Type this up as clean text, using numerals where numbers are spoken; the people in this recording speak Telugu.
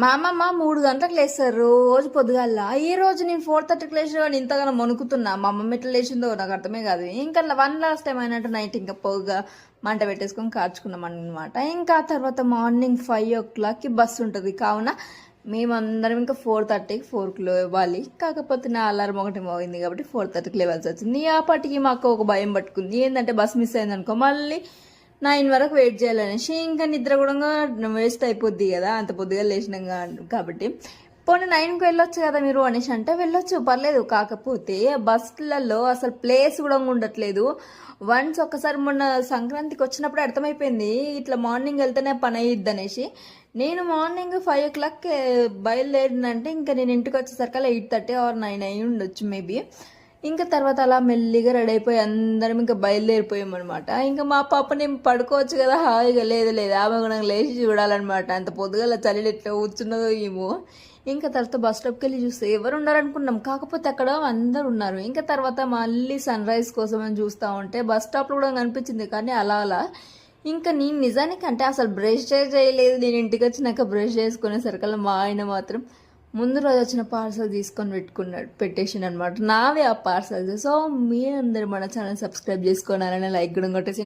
మా అమ్మమ్మ 3 గంటలకు లేస్తారు రోజు పొద్దుగాల. ఈ రోజు నేను 4:30కి లేచిన కానీ ఇంతగానో వణుకుతున్నా. మా అమ్మమ్మ ఎట్లా లేచిందో నాకు అర్థమే కాదు. ఇంకా వన్ లాస్ట్ టైం అయినట్టు నైట్ ఇంకా పొగగా మంట పెట్టేసుకొని కాచుకున్నాం అనమాట. ఇంకా తర్వాత మార్నింగ్ 5 o'clockకి బస్సు ఉంటుంది. కావున మేమందరం ఇంకా 4:30కి 4కి ఇవ్వాలి. కాకపోతే నా అలారం ఒకటి మోగింది కాబట్టి 4:30కి లేవాల్సి వచ్చింది. అప్పటికి మాకు ఒక భయం పట్టుకుంది. ఏంటంటే బస్ మిస్ అయిందనుకో మళ్ళీ 9 వరకు వెయిట్ చేయాలనేసి ఇంకా నిద్ర కూడా వేస్ట్ అయిపోద్ది కదా అంత పొద్దుగా లేచినాం కాబట్టి. పోనీ 9కి వెళ్ళొచ్చు కదా మీరు అనేసి అంటే వెళ్ళొచ్చు, పర్లేదు. కాకపోతే బస్సులలో అసలు ప్లేస్ కూడా ఉండట్లేదు. వన్స్ ఒకసారి మొన్న సంక్రాంతికి వచ్చినప్పుడు అర్థమైపోయింది ఇట్లా మార్నింగ్ వెళ్తేనే పని అయ్యిద్ది అనేసి. నేను మార్నింగ్ 5 o'clock బయలుదేరినంటే ఇంకా నేను ఇంటికి వచ్చేసరికి 8:30 or 9 అయ్యి ఉండొచ్చు మేబీ. ఇంకా తర్వాత అలా మెల్లిగా రెడీ అయిపోయి అందరం ఇంకా బయలుదేరిపోయామన్నమాట. ఇంకా మా పాప నేను పడుకోవచ్చు కదా హాయిగా, లేదు లేదు ఆమె కూడా లేచి చూడాలన్నమాట. అంత పొద్దుగల చలిలో ఎట్లా కూర్చున్నదో ఏమో. ఇంకా తర్వాత బస్ స్టాప్కి వెళ్ళి చూస్తే ఎవరు ఉన్నారనుకున్నాం, కాకపోతే అక్కడ అందరు ఉన్నారు. ఇంకా తర్వాత మళ్ళీ సన్ రైజ్ కోసం అని చూస్తూ ఉంటే బస్ స్టాప్లో కూడా కనిపించింది, కానీ అలా అలా ఇంకా నేను నిజానికి అంటే అసలు బ్రష్ చేయలేదు. నేను ఇంటికి వచ్చినాక బ్రష్ చేసుకునేసరికల్లా మా ఆయన మాత్రం ముందు రోజు వచ్చిన పార్సల్ తీసుకొని పెట్టేసిండు అనమాట. నావే ఆ పార్సల్స్. సో మీరందరూ మన ఛానల్ సబ్స్క్రైబ్ చేసుకోనాలని లైక్ కూడా కొట్టేసి